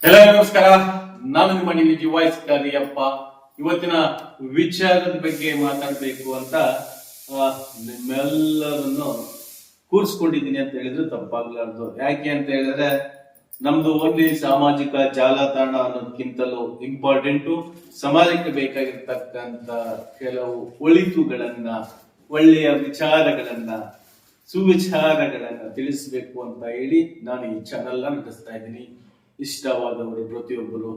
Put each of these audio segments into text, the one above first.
ಎಲ್ಲ ನಮಸ್ಕಾರ. ನಾನು ನಿಮ್ಮ ಡಿ ವಾಯ್ಸ್ ಕರಿಯಪ್ಪ. ಇವತ್ತಿನ ವಿಚಾರದ ಬಗ್ಗೆ ಮಾತಾಡಬೇಕು ಅಂತ ನಿಮ್ಮೆಲ್ಲರನ್ನು ಕೂರಿಸ್ಕೊಂಡಿದ್ದೀನಿ ಅಂತ ಹೇಳಿದ್ರೆ ತಪ್ಪಾಗ್ಲಾರ್ದು. ಯಾಕೆ ಅಂತ ಹೇಳಿದ್ರೆ ನಮ್ದು ಓನ್ಲಿ ಸಾಮಾಜಿಕ ಜಾಲತಾಣ ಅನ್ನೋದಕ್ಕಿಂತಲೂ ಇಂಪಾರ್ಟೆಂಟು ಸಮಾಜಕ್ಕೆ ಬೇಕಾಗಿರ್ತಕ್ಕಂಥ ಕೆಲವು ಒಳಿತುಗಳನ್ನ, ಒಳ್ಳೆಯ ವಿಚಾರಗಳನ್ನ, ಸುವಿಚಾರಗಳನ್ನ ತಿಳಿಸ್ಬೇಕು ಅಂತ ಹೇಳಿ ನಾನು ಈ ಚಾನೆಲ್ ನಡೆಸ್ತಾ ಇದ್ದೀನಿ. ಇಷ್ಟವಾದವರು ಪ್ರತಿಯೊಬ್ಬರು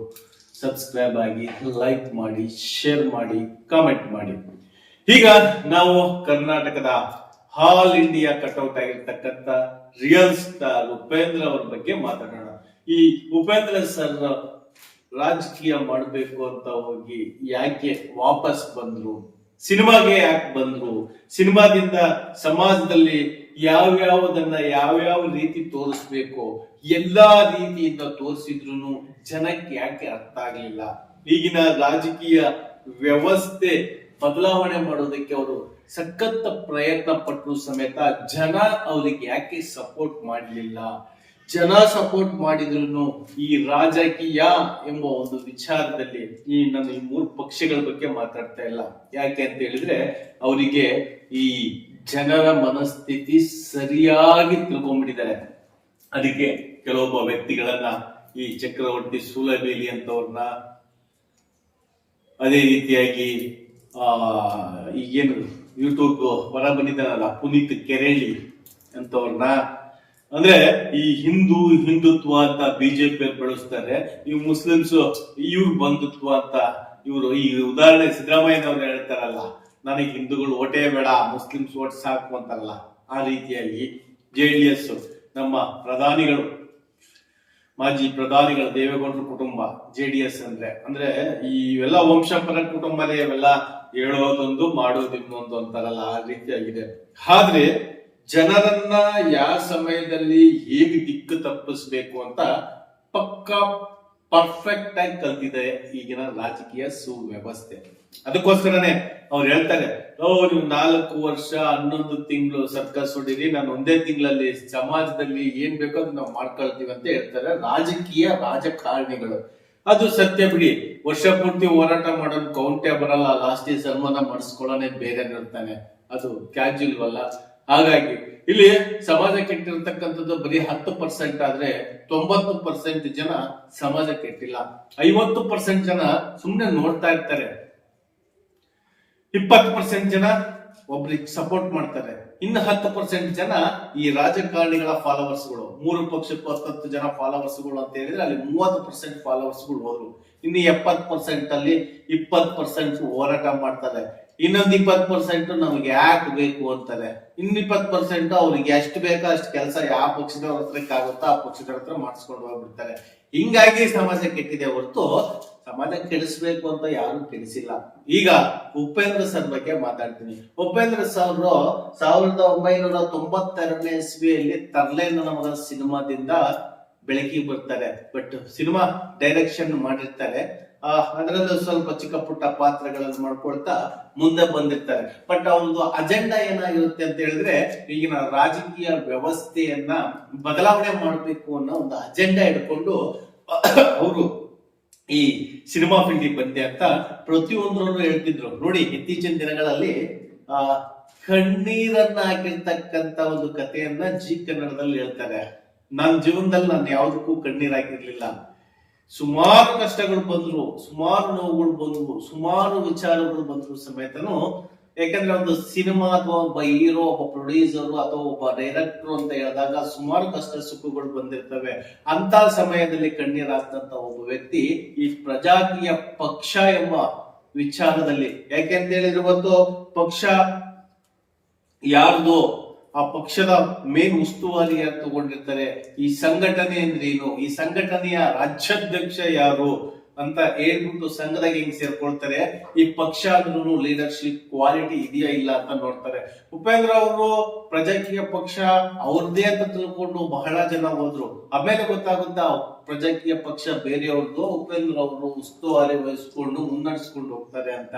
ಸಬ್ಸ್ಕ್ರೈಬ್ ಆಗಿ, ಲೈಕ್ ಮಾಡಿ, ಶೇರ್ ಮಾಡಿ, ಕಾಮೆಂಟ್ ಮಾಡಿ. ಈಗ ನಾವು ಕರ್ನಾಟಕದ ಆಲ್ ಇಂಡಿಯಾ ಕಟ್ಔಟ್ ಆಗಿರ್ತಕ್ಕಂಥ ರಿಯಲ್ ಸ್ಟಾರ್ ಉಪೇಂದ್ರ ಅವರ ಬಗ್ಗೆ ಮಾತಾಡೋಣ. ಈ ಉಪೇಂದ್ರ ಸರ್ ರಾಜಕೀಯ ಮಾಡಬೇಕು ಅಂತ ಹೋಗಿ ಯಾಕೆ ವಾಪಸ್ ಬಂದ್ರು, ಸಿನಿಮಾಗೆ ಯಾಕೆ ಬಂದ್ರು, ಸಿನಿಮಾದಿಂದ ಸಮಾಜದಲ್ಲಿ ಯಾವ್ಯಾವ ರೀತಿ ತೋರಿಸ್ಬೇಕು, ಎಲ್ಲಾ ರೀತಿಯಿಂದ ತೋರಿಸಿದ್ರು ಜನಕ್ಕೆ ಯಾಕೆ ಅರ್ಥ ಆಗ್ಲಿಲ್ಲ. ಈಗಿನ ರಾಜಕೀಯ ವ್ಯವಸ್ಥೆ ಬದಲಾವಣೆ ಮಾಡೋದಕ್ಕೆ ಅವರು ಸಖತ್ ಪ್ರಯತ್ನ ಪಟ್ಟರು ಸಮೇತ ಜನ ಅವರಿಗೆ ಯಾಕೆ ಸಪೋರ್ಟ್ ಮಾಡಲಿಲ್ಲ. ಜನ ಸಪೋರ್ಟ್ ಮಾಡಿದ್ರು ಈ ರಾಜಕೀಯ ಎಂಬ ಒಂದು ವಿಚಾರದಲ್ಲಿ ನಾನು ಈ ಮೂರು ಪಕ್ಷಗಳ ಬಗ್ಗೆ ಮಾತಾಡ್ತಾ ಇಲ್ಲ. ಯಾಕೆ ಅಂತ ಹೇಳಿದ್ರೆ ಅವರಿಗೆ ಈ ಜನರ ಮನಸ್ಥಿತಿ ಸರಿಯಾಗಿ ತಿಳ್ಕೊಂಡ್ಬಿಟ್ಟಿದ್ದಾರೆ. ಅದಕ್ಕೆ ಕೆಲವೊಬ್ಬ ವ್ಯಕ್ತಿಗಳನ್ನ, ಈ ಚಕ್ರವರ್ತಿ ಸೂಲಬೇಲಿ ಅಂತವ್ರನ್ನ, ಅದೇ ರೀತಿಯಾಗಿ ಈಗೇನು ಯೂಟ್ಯೂಬ್ ಹೊರ ಬಂದಿದ್ದಾನಲ್ಲ ಪುನೀತ್ ಕೆರೆಳ್ಳಿ ಅಂತವ್ರನ್ನ, ಅಂದ್ರೆ ಈ ಹಿಂದುತ್ವ ಅಂತ ಬಿಜೆಪಿ ಬಳಸ್ತಾರೆ, ಈ ಮುಸ್ಲಿಮ್ಸ್ ಇವ್ರು ಬಂಧುತ್ವ ಅಂತ ಇವರು. ಈ ಉದಾಹರಣೆ ಸಿದ್ದರಾಮಯ್ಯನವ್ರು ಹೇಳ್ತಾರಲ್ಲ, ನನಗೆ ಹಿಂದೂಗಳು ಓಟೇ ಬೇಡ, ಮುಸ್ಲಿಮ್ಸ್ ಓಟ್ ಸಾಕು ಅಂತಾರಲ್ಲ, ಆ ರೀತಿಯಾಗಿ JDS ನಮ್ಮ ಪ್ರಧಾನಿಗಳು, ಮಾಜಿ ಪ್ರಧಾನಿಗಳ ದೇವೇಗೌಡರ ಕುಟುಂಬ JDS ಅಂದ್ರೆ ಇವೆಲ್ಲ ವಂಶಪರ ಕುಟುಂಬನೇ, ಇವೆಲ್ಲ ಹೇಳೋದೊಂದು ಮಾಡೋದು ಇನ್ನೊಂದು ಅಂತಾರಲ್ಲ, ಆ ರೀತಿಯಾಗಿದೆ. ಆದ್ರೆ ಜನರನ್ನ ಯಾವ ಸಮಯದಲ್ಲಿ ಹೇಗೆ ದಿಕ್ಕು ತಪ್ಪಿಸ್ಬೇಕು ಅಂತ ಪಕ್ಕಾ ಪರ್ಫೆಕ್ಟ್ ಆಗಿ ಕಲ್ತಿದೆ ಈಗಿನ ರಾಜಕೀಯ ಸುವ್ಯವಸ್ಥೆ. ಅದಕ್ಕೋಸ್ಕರನೇ ಅವ್ರು ಹೇಳ್ತಾರೆ, ನೀವು 4 ವರ್ಷ 11 ತಿಂಗಳು ಸರ್ಕಸ್ ಹೊಡಿರಿ, ನಾನು ಒಂದೇ ತಿಂಗಳಲ್ಲಿ ಸಮಾಜದಲ್ಲಿ ಏನ್ ಬೇಕೋ ಅದು ನಾವು ಮಾಡ್ಕೊಳ್ತೀವಿ ಅಂತ ಹೇಳ್ತಾರೆ ರಾಜಕಾರಣಿಗಳು. ಅದು ಸತ್ಯ ಬಿಡಿ. ವರ್ಷ ಪೂರ್ತಿ ಹೋರಾಟ ಮಾಡೋದು ಕೌಂಟೇ ಬರಲ್ಲ, ಲಾಸ್ಟ್ ಸನ್ಮಾನ ಮಾಡಿಸ್ಕೊಳ್ಳೋನೆ ಬೇರೆ ಇರ್ತಾನೆ, ಅದು ಕ್ಯಾಜುವಲ್ ಅಲ್ಲ. ಹಾಗಾಗಿ ಇಲ್ಲಿ ಸಮಾಜ ಕೆಟ್ಟಿರ್ತಕ್ಕಂಥದ್ದು ಬರೀ 10% ಆದ್ರೆ 90% ಜನ ಸಮಾಜ ಕೆಟ್ಟಿಲ್ಲ. 50% ಜನ ಸುಮ್ನೆ ನೋಡ್ತಾ ಇರ್ತಾರೆ, 20% ಜನ ಒಬ್ರಿಗೆ ಸಪೋರ್ಟ್ ಮಾಡ್ತಾರೆ, ಇನ್ನು 10% ಜನ ಈ ರಾಜಕಾರಣಿಗಳ ಫಾಲೋವರ್ಸ್ಗಳು. 3 ಪಕ್ಷಕ್ಕೂ 10 ಜನ ಫಾಲೋವರ್ಸ್ಗಳು ಅಂತ ಹೇಳಿದ್ರೆ ಅಲ್ಲಿ 30% ಫಾಲೋವರ್ಸ್ಗಳು ಹೋದ್ರು. ಇನ್ನು 70% ಅಲ್ಲಿ 20% ಹೋರಾಟ ಮಾಡ್ತಾರೆ, ಇನ್ನೊಂದು 20% ನಮ್ಗೆ ಯಾಕೆ ಬೇಕು ಅಂತಾರೆ, ಇನ್ನು 20% ಅವ್ರಿಗೆ ಎಷ್ಟು ಬೇಕೋ ಅಷ್ಟು ಕೆಲಸ ಯಾವ ಪಕ್ಷದವ್ರ ಹತ್ರಕ್ಕೆ ಆಗುತ್ತೋ ಆ ಪಕ್ಷದ ಹತ್ರ ಮಾಡಿಸ್ಕೊಂಡು ಹೋಗ್ಬಿಡ್ತಾರೆ. ಹಿಂಗಾಗಿ ಸಮಾಜ ಕೆಟ್ಟಿದೆ ಹೊರತು ಸಮಾಜ ಕೆಡಿಸ್ಬೇಕು ಅಂತ ಯಾರು ಕೆಡಿಸಿಲ್ಲ. ಈಗ ಉಪೇಂದ್ರ ಸರ್ ಬಗ್ಗೆ ಮಾತಾಡ್ತೀನಿ. ಉಪೇಂದ್ರ ಸರ್ 1992ನೇ ಇಸ್ವಿಯಲ್ಲಿ ತರ್ಲೇನ ನಮಗ ಸಿನಿಮಾದಿಂದ ಬೆಳಕಿಗೆ ಬರ್ತಾರೆ. ಬಟ್ ಸಿನಿಮಾ ಡೈರೆಕ್ಷನ್ ಮಾಡಿರ್ತಾರೆ, ಅದರಲ್ಲೂ ಸ್ವಲ್ಪ ಚಿಕ್ಕ ಪುಟ್ಟ ಪಾತ್ರಗಳನ್ನು ಮಾಡ್ಕೊಳ್ತಾ ಮುಂದೆ ಬಂದಿರ್ತಾರೆ. ಬಟ್ ಅವ್ರದ್ದು ಅಜೆಂಡಾ ಏನಾಗಿರುತ್ತೆ ಅಂತ ಹೇಳಿದ್ರೆ ಈಗಿನ ರಾಜಕೀಯ ವ್ಯವಸ್ಥೆಯನ್ನ ಬದಲಾವಣೆ ಮಾಡಬೇಕು ಅನ್ನೋ ಒಂದು ಅಜೆಂಡಾ ಇಟ್ಕೊಂಡು ಅವರು ಈ ಸಿನಿಮಾ ಫೀಲ್ಡಿಗೆ ಬಂದೆ ಅಂತ ಪ್ರತಿಯೊಂದರಲ್ಲೂ ಹೇಳ್ತಿದ್ರು. ನೋಡಿ, ಇತ್ತೀಚಿನ ದಿನಗಳಲ್ಲಿ ಕಣ್ಣೀರನ್ನ ಹಾಕಿರ್ತಕ್ಕಂತ ಒಂದು ಕಥೆಯನ್ನ ಜಿ ಕನ್ನಡದಲ್ಲಿ ಹೇಳ್ತಾರೆ. ನನ್ನ ಜೀವನದಲ್ಲಿ ನಾನು ಯಾವುದಕ್ಕೂ ಕಣ್ಣೀರ್ ಹಾಕಿರ್ಲಿಲ್ಲ. ಸುಮಾರು ಕಷ್ಟಗಳು ಬಂದ್ರು, ಸುಮಾರು ನೋವುಗಳು ಬಂದ್ವು, ಸುಮಾರು ವಿಚಾರಗಳು ಬಂದ್ರು ಸಮೇತನು. ಯಾಕಂದ್ರೆ ಒಂದು ಸಿನಿಮಾ ಅಥವಾ ಒಬ್ಬ ಹೀರೋ, ಒಬ್ಬ ಪ್ರೊಡ್ಯೂಸರ್ ಅಥವಾ ಒಬ್ಬ ಡೈರೆಕ್ಟರ್ ಅಂತ ಹೇಳಿದಾಗ ಸುಮಾರು ಕಷ್ಟ ಸುಖಗಳು ಬಂದಿರ್ತವೆ. ಅಂತ ಸಮಯದಲ್ಲಿ ಕಣ್ಣೀರಾಗ್ತಂತ ಒಬ್ಬ ವ್ಯಕ್ತಿ ಈ ಪ್ರಜಾಕೀಯ ಪಕ್ಷ ಎಂಬ ವಿಚಾರದಲ್ಲಿ, ಯಾಕೆಂತ ಹೇಳಿದ್ರೆ ಇವತ್ತು ಪಕ್ಷ ಯಾರ್ದು, ಆ ಪಕ್ಷದ ಮೇನ್ ಉಸ್ತುವಾರಿ ಯಾರು ತಗೊಂಡಿರ್ತಾರೆ, ಈ ಸಂಘಟನೆ ಅಂದ್ರೇನು, ಈ ಸಂಘಟನೆಯ ರಾಜ್ಯಾಧ್ಯಕ್ಷ ಯಾರು ಅಂತ ಹೇಳ್ಬಿಟ್ಟು ಸಂಘದಾಗ ಹೆಂಗ್ ಸೇರ್ಕೊಳ್ತಾರೆ, ಈ ಪಕ್ಷ ಅಂದ್ರೂ ಲೀಡರ್ಶಿಪ್ ಕ್ವಾಲಿಟಿ ಇದೆಯಾ ಇಲ್ಲ ಅಂತ ನೋಡ್ತಾರೆ. ಉಪೇಂದ್ರ ಅವರು ಪ್ರಜಾಕೀಯ ಪಕ್ಷ ಅವ್ರದೇ ಅಂತ ತಿಳ್ಕೊಂಡು ಬಹಳ ಜನ ಹೋದ್ರು. ಆಮೇಲೆ ಗೊತ್ತಾಗುತ್ತಾ ಪ್ರಜಾಕೀಯ ಪಕ್ಷ ಬೇರೆಯವ್ರದ್ದು, ಉಪೇಂದ್ರ ಅವರು ಉಸ್ತುವಾರಿ ವಹಿಸ್ಕೊಂಡು ಮುನ್ನಡೆಸ್ಕೊಂಡು ಹೋಗ್ತಾರೆ ಅಂತ.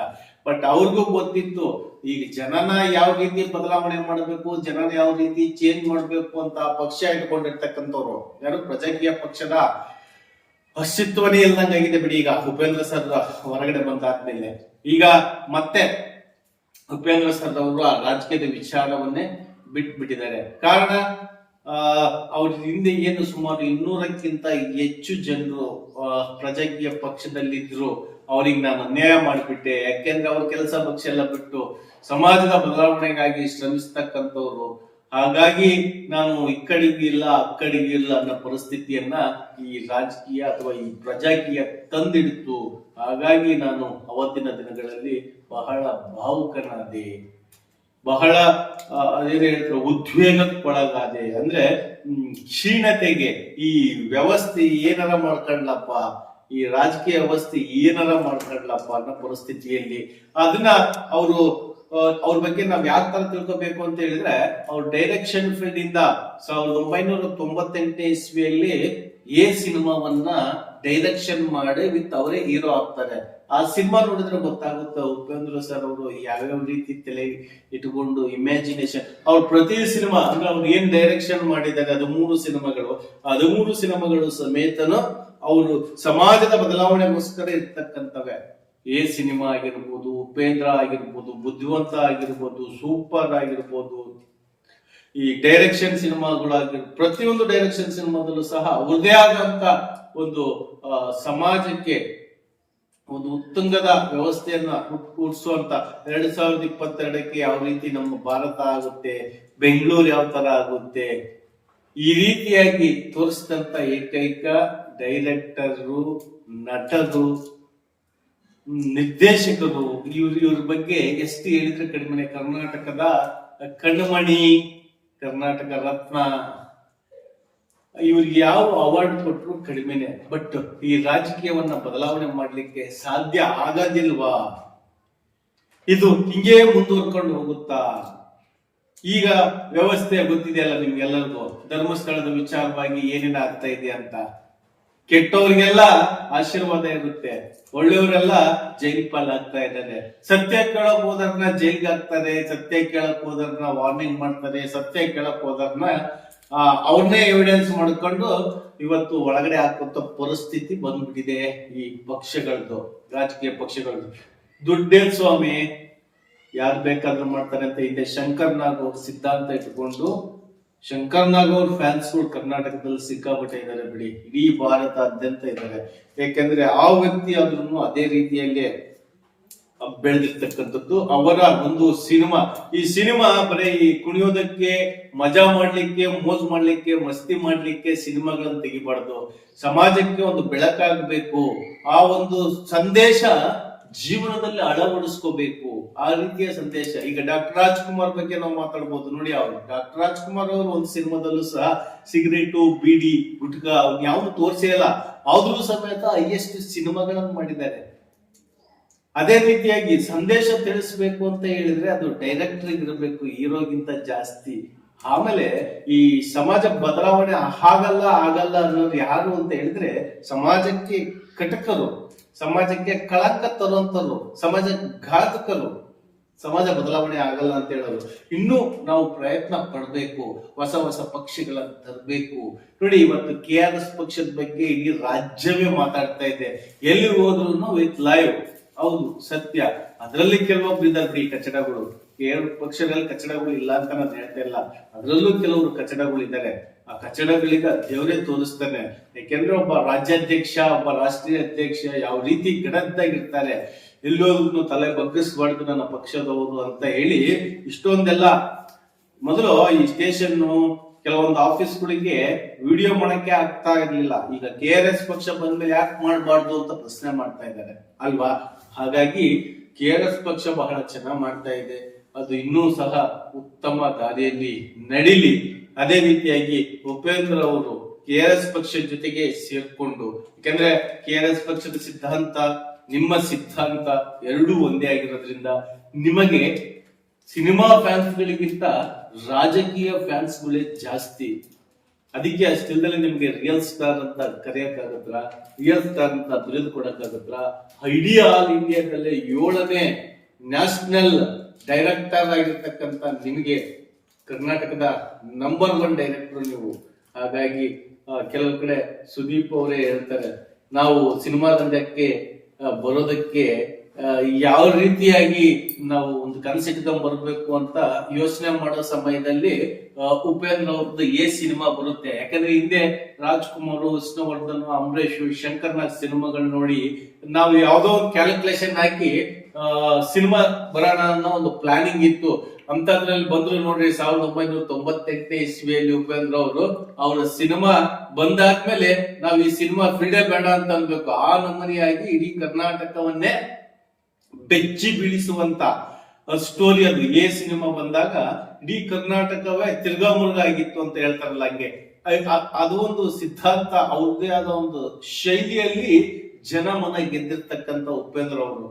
ಬಟ್ ಅವ್ರಿಗೂ ಗೊತ್ತಿತ್ತು ಈಗ ಜನನ ಯಾವ ರೀತಿ ಬದಲಾವಣೆ ಮಾಡಬೇಕು, ಜನನ ಯಾವ ರೀತಿ ಚೇಂಜ್ ಮಾಡ್ಬೇಕು ಅಂತ ಪಕ್ಷ ಇಟ್ಕೊಂಡಿರ್ತಕ್ಕಂಥವ್ರು ಯಾರು ಪ್ರಜಾಕೀಯ ಪಕ್ಷದ ಅಸ್ತಿತ್ವನೇ ಇಲ್ದಂಗಾಗಿದೆ ಬಿಡಿ. ಈಗ ಉಪೇಂದ್ರ ಸರ್ ಹೊರಗಡೆ ಬಂದಾದ್ಮೇಲೆ ಈಗ ಮತ್ತೆ ಉಪೇಂದ್ರ ಸರ್ ಅವರು ಆ ರಾಜಕೀಯದ ವಿಚಾರವನ್ನೇ ಬಿಟ್ಟಿದ್ದಾರೆ. ಕಾರಣ ಅವ್ರ ಹಿಂದೆ ಏನು ಸುಮಾರು 200ಕ್ಕಿಂತ ಹೆಚ್ಚು ಜನರು ಪ್ರಜಾಕೀಯ ಪಕ್ಷದಲ್ಲಿದ್ರು. ಅವ್ರಿಗೆ ನಾನು ಅನ್ಯಾಯ ಮಾಡಿಬಿಟ್ಟೆ, ಯಾಕೆಂದ್ರೆ ಅವ್ರ ಕೆಲಸ ಪಕ್ಷ ಎಲ್ಲ ಬಿಟ್ಟು ಸಮಾಜದ ಬದಲಾವಣೆಗಾಗಿ ಶ್ರಮಿಸ್ತಕ್ಕಂಥವ್ರು. ಹಾಗಾಗಿ ನಾನು ಈ ಕಡೆಗೂ ಇಲ್ಲ ಆ ಕಡೆಗೂ ಇಲ್ಲ ಅನ್ನೋ ಪರಿಸ್ಥಿತಿಯನ್ನ ಈ ರಾಜಕೀಯ ಅಥವಾ ಈ ಪ್ರಜಾಕೀಯ ತಂದಿಡ್ತು. ಹಾಗಾಗಿ ನಾನು ಅವತ್ತಿನ ದಿನಗಳಲ್ಲಿ ಬಹಳ ಭಾವುಕನಾದೆ, ಬಹಳ ಅದೇನು ಹೇಳ್ತಾರೆ ಉದ್ವೇಗಕ್ಕೊಳಗಾದೆ. ಅಂದ್ರೆ ಕ್ಷೀಣತೆಗೆ ಈ ವ್ಯವಸ್ಥೆ ಏನಾರ ಮಾಡ್ಕೊಂಡ್ಲಪ್ಪ, ಈ ರಾಜಕೀಯ ವ್ಯವಸ್ಥೆ ಏನಾರ ಮಾಡ್ಕೊಂಡ್ಲಪ್ಪ ಅನ್ನೋ ಪರಿಸ್ಥಿತಿಯಲ್ಲಿ ಅದನ್ನ ಅವ್ರ ಬಗ್ಗೆ ನಾವ್ ಯಾವ ತರ ತಿಳ್ಕೊಬೇಕು ಅಂತ ಹೇಳಿದ್ರೆ, ಅವ್ರ ಡೈರೆಕ್ಷನ್ ಫೀಲ್ಡ್ ಇಂದ 1998 ಇಸ್ವಿಯಲ್ಲಿ ಸಿನಿಮಾವನ್ನ ಡೈರೆಕ್ಷನ್ ಮಾಡಿ ವಿತ್ ಅವರೇ ಹೀರೋ ಆಗ್ತಾರೆ. ಆ ಸಿನಿಮಾ ನೋಡಿದ್ರೆ ಗೊತ್ತಾಗುತ್ತೆ ಉಪೇಂದ್ರ ಸರ್ ಅವರು ಯಾವ್ಯಾವ ರೀತಿ ತಲೆ ಇಟ್ಕೊಂಡು ಇಮ್ಯಾಜಿನೇಷನ್ ಅವ್ರ ಪ್ರತಿ ಸಿನಿಮಾ ಅಂದ್ರೆ ಅವ್ರು ಏನ್ ಡೈರೆಕ್ಷನ್ ಮಾಡಿದ್ದಾರೆ 13 ಸಿನಿಮಾಗಳು, 13 ಸಿನಿಮಾಗಳು ಸಮೇತನು ಅವರು ಸಮಾಜದ ಬದಲಾವಣೆಗೋಸ್ಕರ ಇರ್ತಕ್ಕಂಥವೇ. ಸಿನಿಮಾ ಆಗಿರ್ಬೋದು, ಉಪೇಂದ್ರ ಆಗಿರ್ಬೋದು, ಬುದ್ಧಿವಂತ ಆಗಿರ್ಬೋದು, ಸೂಪರ್ ಆಗಿರ್ಬೋದು, ಈ ಡೈರೆಕ್ಷನ್ ಸಿನಿಮಾಗಳಾಗಿರ್ಬೋದು, ಪ್ರತಿಯೊಂದು ಡೈರೆಕ್ಷನ್ ಸಿನಿಮಾದಲ್ಲೂ ಸಹ ಅವ್ರದೇ ಆದಂತ ಒಂದು ಸಮಾಜಕ್ಕೆ ಒಂದು ಉತ್ತುಂಗದ ವ್ಯವಸ್ಥೆಯನ್ನ ಹುಟ್ಟಿಸುವಂತ 2022ಕ್ಕೆ ಯಾವ ರೀತಿ ನಮ್ಮ ಭಾರತ ಆಗುತ್ತೆ, ಬೆಂಗಳೂರು ಯಾವ ತರ ಆಗುತ್ತೆ, ಈ ರೀತಿಯಾಗಿ ತೋರಿಸಿದಂತ ಏಕೈಕ ಡೈರೆಕ್ಟರು, ನಟರು, ನಿರ್ದೇಶಕರು. ಇವ್ರ ಬಗ್ಗೆ ಎಷ್ಟು ಹೇಳಿದ್ರೆ ಕಡಿಮೆ. ಕರ್ನಾಟಕದ ಕಣ್ಮಣಿ, ಕರ್ನಾಟಕ ರತ್ನ, ಇವ್ರಿಗೆ ಯಾವ ಅವಾರ್ಡ್ ಕೊಟ್ಟರು ಕಡಿಮೆನೆ. ಬಟ್ ಈ ರಾಜಕೀಯವನ್ನ ಬದಲಾವಣೆ ಮಾಡ್ಲಿಕ್ಕೆ ಸಾಧ್ಯ ಆಗೋದಿಲ್ವಾ? ಇದು ಹಿಂಗೇ ಮುಂದುವರ್ಕೊಂಡು ಹೋಗುತ್ತಾ? ಈಗ ವ್ಯವಸ್ಥೆ ಗೊತ್ತಿದೆಯಲ್ಲ ನಿಮ್ಗೆಲ್ಲರಿಗೂ, ಧರ್ಮಸ್ಥಳದ ವಿಚಾರವಾಗಿ ಏನೇನ ಆಗ್ತಾ ಇದೆ ಅಂತ. ಕೆಟ್ಟವ್ರಿಗೆಲ್ಲ ಆಶೀರ್ವಾದ ಇರುತ್ತೆ, ಒಳ್ಳೆಯವರೆಲ್ಲ ಜೈಲ್ ಪಾಲಾಗ್ತಾ ಇದ್ದಾರೆ. ಸತ್ಯ ಕೇಳಕ್ ಹೋದರ್ನ ಜೈಲ್ಗೆ ಹಾಕ್ತಾರೆ, ಸತ್ಯ ಕೇಳಕ್ ಹೋದರ್ನ ವಾರ್ನಿಂಗ್ ಮಾಡ್ತಾರೆ, ಸತ್ಯ ಕೇಳಕ್ ಹೋದರ್ನ ಅವ್ರನ್ನೇ ಎವಿಡೆನ್ಸ್ ಮಾಡ್ಕೊಂಡು ಇವತ್ತು ಒಳಗಡೆ ಹಾಕುವಂತ ಪರಿಸ್ಥಿತಿ ಬಂದ್ಬಿಟ್ಟಿದೆ ಈ ಪಕ್ಷಗಳದ್ದು, ರಾಜಕೀಯ ಪಕ್ಷಗಳದ್ದು. ದುಡ್ಡೇನ್ ಸ್ವಾಮಿ, ಯಾರು ಬೇಕಾದ್ರೂ ಮಾಡ್ತಾರೆ ಅಂತ ಹಿಂದೆ ಶಂಕರ್ ನಾಗ್ ಅವ್ರ ಸಿದ್ಧಾಂತ ಇಟ್ಕೊಂಡು, ಶಂಕರ್ ನಾಗ್ ಅವ್ರ ಫ್ಯಾನ್ಸ್ಗಳು ಕರ್ನಾಟಕದಲ್ಲಿ ಸಿಕ್ಕಾಪಟ್ಟೆ ಇದ್ದಾರೆ ಬಿಡಿ, ಇಡೀ ಭಾರತಾದ್ಯಂತ ಇದ್ದಾರೆ. ಯಾಕೆಂದ್ರೆ ಆ ವ್ಯಕ್ತಿ ಆದ್ರೂ ಅದೇ ರೀತಿಯಲ್ಲಿ ಬೆಳೆದಿರ್ತಕ್ಕಂಥದ್ದು. ಅವರ ಒಂದು ಸಿನಿಮಾ, ಈ ಸಿನಿಮಾ ಬರೀ ಈ ಕುಣಿಯೋದಕ್ಕೆ, ಮಜಾ ಮಾಡ್ಲಿಕ್ಕೆ, ಮೋಜ್ ಮಾಡ್ಲಿಕ್ಕೆ, ಮಸ್ತಿ ಮಾಡ್ಲಿಕ್ಕೆ ಸಿನಿಮಾಗಳನ್ನ ತೆಗಿಬಾರ್ದು. ಸಮಾಜಕ್ಕೆ ಒಂದು ಬೆಳಕಾಗಬೇಕು, ಆ ಒಂದು ಸಂದೇಶ ಜೀವನದಲ್ಲಿ ಅಳವಡಿಸ್ಕೋಬೇಕು, ಆ ರೀತಿಯ ಸಂದೇಶ. ಈಗ ಡಾಕ್ಟರ್ ರಾಜ್ಕುಮಾರ್ ಬಗ್ಗೆ ನಾವು ಮಾತಾಡ್ಬೋದು ನೋಡಿ. ಅವರು ಡಾಕ್ಟರ್ ರಾಜ್ಕುಮಾರ್ ಅವರು ಒಂದು ಸಿನಿಮಾದಲ್ಲೂ ಸಹ ಸಿಗರೇಟು, ಬೀಡಿ, ಗುಟ್ಕಾ ಅವ್ನ ಯಾವ್ದು ತೋರಿಸೇ ಇಲ್ಲ, ಆದ್ರೂ ಸಮೇತ ಹೈಯೆಸ್ಟ್ ಸಿನಿಮಾಗಳನ್ನು ಮಾಡಿದ್ದಾರೆ. ಅದೇ ರೀತಿಯಾಗಿ ಸಂದೇಶ ತಿಳಿಸ್ಬೇಕು ಅಂತ ಹೇಳಿದ್ರೆ ಅದು ಡೈರೆಕ್ಟರ್ ಇರಬೇಕು, ಹೀರೋಗಿಂತ ಜಾಸ್ತಿ. ಆಮೇಲೆ ಈ ಸಮಾಜ ಬದಲಾವಣೆ ಆಗಲ್ಲ ಅನ್ನೋದು ಯಾರು ಅಂತ ಹೇಳಿದ್ರೆ ಸಮಾಜಕ್ಕೆ ಕಟಕರು, ಸಮಾಜಕ್ಕೆ ಕಳಂಕ ತರುವಂತರು, ಸಮಾಜ ಘಾತಕರು. ಸಮಾಜ ಬದಲಾವಣೆ ಆಗಲ್ಲ ಅಂತ ಹೇಳೋರು. ಇನ್ನೂ ನಾವು ಪ್ರಯತ್ನ ಪಡಬೇಕು, ಹೊಸ ಹೊಸ ಪಕ್ಷಗಳನ್ನ ತರಬೇಕು. ನೋಡಿ, ಇವತ್ತು KRS ಪಕ್ಷದ ಬಗ್ಗೆ ಇಡೀ ರಾಜ್ಯವೇ ಮಾತಾಡ್ತಾ ಇದೆ, ಎಲ್ಲಿ ಹೋದ್ರು ವಿತ್ ಲೈವ್. ಹೌದು, ಸತ್ಯ. ಅದರಲ್ಲಿ ಕೆಲವೊಬ್ರು ಇದ್ದಾರೆ ಬಿಡಿ ಕಚಡಗಳು. ಎರಡು ಪಕ್ಷದಲ್ಲಿ ಕಚಡಗಳು ಇಲ್ಲ ಅಂತ ನಾನು ಹೇಳ್ತಾ ಇಲ್ಲ, ಅದರಲ್ಲೂ ಕೆಲವರು ಕಚಡಗಳು ಇದ್ದಾರೆ. ಆ ಕಚಡಗಳಿಗೆ ದೇವರೇ ತೋರಿಸ್ತಾನೆ. ಯಾಕೆಂದ್ರೆ ಒಬ್ಬ ರಾಜ್ಯಾಧ್ಯಕ್ಷ, ಒಬ್ಬ ರಾಷ್ಟ್ರೀಯ ಅಧ್ಯಕ್ಷ ಯಾವ ರೀತಿ ಗಡದ್ದಾಗಿರ್ತಾರೆ, ಎಲ್ಲೋದ್ರು ತಲೆ ಬಗ್ಗಿಸ್ಬಾರ್ದು ನನ್ನ ಪಕ್ಷದವರು ಅಂತ ಹೇಳಿ ಇಷ್ಟೊಂದೆಲ್ಲ. ಮೊದಲು ಈ ಸ್ಟೇಷನ್, ಕೆಲವೊಂದು ಆಫೀಸ್ಗಳಿಗೆ ವಿಡಿಯೋ ಮಾಡಕ್ಕೆ ಆಗ್ತಾ ಇರ್ಲಿಲ್ಲ. ಈಗ KRS ಪಕ್ಷ ಬಂದ್ಮೇಲೆ ಯಾಕೆ ಮಾಡಬಾರ್ದು ಅಂತ ಪ್ರಶ್ನೆ ಮಾಡ್ತಾ ಇದ್ದಾರೆ ಅಲ್ವಾ? ಹಾಗಾಗಿ KRS ಪಕ್ಷ ಬಹಳ ಚೆನ್ನಾಗಿ ಮಾಡ್ತಾ ಇದೆ, ಅದು ಇನ್ನೂ ಸಹ ಉತ್ತಮ ದಾರಿಯಲ್ಲಿ ನಡೀಲಿ. ಅದೇ ರೀತಿಯಾಗಿ ಉಪೇಂದ್ರ ಅವರು KRS ಪಕ್ಷದ ಜೊತೆಗೆ ಸೇರ್ಕೊಂಡು, ಯಾಕಂದ್ರೆ KRS ಪಕ್ಷದ ಸಿದ್ಧಾಂತ, ನಿಮ್ಮ ಸಿದ್ಧಾಂತ ಎರಡೂ ಒಂದೇ ಆಗಿರೋದ್ರಿಂದ ನಿಮಗೆ ಸಿನಿಮಾ ಫ್ಯಾನ್ಸ್ಗಳಿಗಿಂತ ರಾಜಕೀಯ ಫ್ಯಾನ್ಸ್ಗಳೇ ಜಾಸ್ತಿ. ಅದಕ್ಕೆ ಅಷ್ಟಿಲ್ದಲೆ ನಿಮ್ಗೆ ರಿಯಲ್ ಸ್ಟಾರ್ ಅಂತ ಕರೆಯಕ್ಕಾಗತ್ರ, ರಿಯಲ್ ಸ್ಟಾರ್ ಅಂತ ಬಿರುದು ಕೊಡಕ್ಕಾಗತ್ರ. ಇಡೀ ಆಲ್ ಇಂಡಿಯಾದಲ್ಲೇ 7ನೇ ನ್ಯಾಷನಲ್ ಡೈರೆಕ್ಟರ್ ಆಗಿರ್ತಕ್ಕಂಥ ನಿಮಗೆ ಕರ್ನಾಟಕದ ನಂಬರ್ 1 ಡೈರೆಕ್ಟರ್ ನೀವು. ಹಾಗಾಗಿ ಕೆಲವು ಕಡೆ ಸುದೀಪ್ ಅವರೇ ಹೇಳ್ತಾರೆ, ನಾವು ಸಿನಿಮಾ ರಂಗಕ್ಕೆ ಬರೋದಕ್ಕೆ ಯಾವ ರೀತಿಯಾಗಿ ನಾವು ಒಂದು ಕನಸಿಟ್ಕೊಂಡ್ ಬರ್ಬೇಕು ಅಂತ ಯೋಚನೆ ಮಾಡೋ ಸಮಯದಲ್ಲಿ ಉಪೇಂದ್ರ ಅವ್ರದ್ದು ಸಿನಿಮಾ ಬರುತ್ತೆ. ಯಾಕಂದ್ರೆ ಹಿಂದೆ ರಾಜ್ಕುಮಾರ್, ವಿಷ್ಣುವರ್ಧನ್, ಅಂಬರೀಷ್, ಶಂಕರ್ ನಾಗ್ ಸಿನಿಮಾಗಳು ನೋಡಿ ನಾವು ಯಾವ್ದೋ ಒಂದು ಕ್ಯಾಲ್ಕುಲೇಷನ್ ಹಾಕಿ ಸಿನಿಮಾ ಬರೋಣ ಅನ್ನೋ ಒಂದು ಪ್ಲಾನಿಂಗ್ ಇತ್ತು. ಅಂತದ್ರಲ್ಲಿ ಬಂದ್ರು ನೋಡ್ರಿ 1998 ಇಸ್ವಿಯಲ್ಲಿ ಉಪೇಂದ್ರ ಅವರು ಅವರ ಸಿನಿಮಾ ಬಂದಾದ್ಮೇಲೆ ನಾವ್ ಈ ಸಿನಿಮಾ ಫ್ರೀಡೇ ಬೇಡ ಅಂತ ಅನ್ಬೇಕು. ಆ ನಮೂನಿಯಾಗಿ ಇಡೀ ಕರ್ನಾಟಕವನ್ನೇ ಬೆಚ್ಚಿ ಬೀಳಿಸುವಂತ ಸ್ಟೋರಿ ಅದು. ಸಿನಿಮಾ ಬಂದಾಗ ಇಡೀ ಕರ್ನಾಟಕವೇ ತಿರ್ಗಾ ಮುರ್ಗ ಆಗಿತ್ತು ಅಂತ ಹೇಳ್ತಾರಲ್ಲ, ಹಂಗೆ ಅದು ಒಂದು ಸಿದ್ಧಾಂತ, ಅವ್ರದೇ ಆದ ಒಂದು ಶೈಲಿಯಲ್ಲಿ ಜನ ಮನ ಗೆದ್ದಿರ್ತಕ್ಕಂಥ ಉಪೇಂದ್ರ ಅವರು.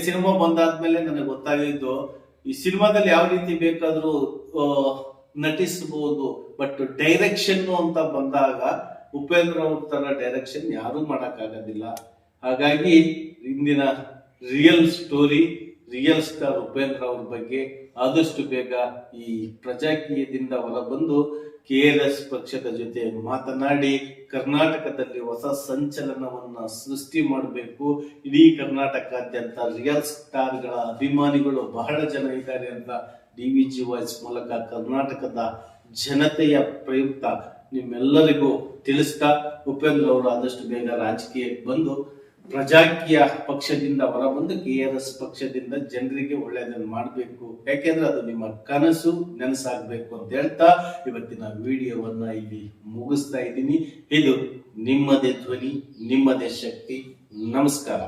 ಸಿನಿಮಾ ಬಂದಾದ್ಮೇಲೆ ನನಗೆ ಗೊತ್ತಾಗಿದ್ದು, ಈ ಸಿನಿಮಾದಲ್ಲಿ ಯಾವ ರೀತಿ ಬೇಕಾದ್ರೂ ನಟಿಸಬಹುದು, ಬಟ್ ಡೈರೆಕ್ಷನ್ ಅಂತ ಬಂದಾಗ ಉಪೇಂದ್ರ ಅವ್ರ ತರ ಡೈರೆಕ್ಷನ್ ಯಾರು ಮಾಡಕ್ ಆಗೋದಿಲ್ಲ. ಹಾಗಾಗಿ ಇಂದಿನ real story, real star Upendra ಅವ್ರ ಬಗ್ಗೆ ಆದಷ್ಟು ಬೇಗ ಈ ಪ್ರಜಾಕೀಯದಿಂದ ಹೊರಬಂದು KRS ಪಕ್ಷದ ಜೊತೆ ಮಾತನಾಡಿ ಕರ್ನಾಟಕದಲ್ಲಿ ಹೊಸ ಸಂಚಲನವನ್ನ ಸೃಷ್ಟಿ ಮಾಡಬೇಕು. ಇಡೀ ಕರ್ನಾಟಕಾದ್ಯಂತ ರಿಯಲ್ ಸ್ಟಾರ್ಗಳ ಅಭಿಮಾನಿಗಳು ಬಹಳ ಜನ ಇದ್ದಾರೆ ಅಂತ DVG ವಾಯ್ಸ್ ಮೂಲಕ ಕರ್ನಾಟಕದ ಜನತೆಯ ಪ್ರಯುಕ್ತ ನಿಮ್ಮೆಲ್ಲರಿಗೂ ತಿಳಿಸ್ತಾ, ಉಪೇಂದ್ರ ಅವರು ಆದಷ್ಟು ಬೇಗ ರಾಜಕೀಯಕ್ಕೆ ಬಂದು ಪ್ರಜಾಕೀಯ ಪಕ್ಷದಿಂದ ಹೊರಬಂದು KRS ಪಕ್ಷದಿಂದ ಜನರಿಗೆ ಒಳ್ಳೆಯದನ್ನು ಮಾಡಬೇಕು. ಯಾಕೆಂದ್ರೆ ಅದು ನಿಮ್ಮ ಕನಸು ನನಸಾಗಬೇಕು ಅಂತ ಹೇಳ್ತಾ ಇವತ್ತಿನ ವಿಡಿಯೋವನ್ನ ಇಲ್ಲಿ ಮುಗಿಸ್ತಾ ಇದ್ದೀನಿ. ಇದು ನಿಮ್ಮದೇ ಧ್ವನಿ, ನಿಮ್ಮದೇ ಶಕ್ತಿ. ನಮಸ್ಕಾರ.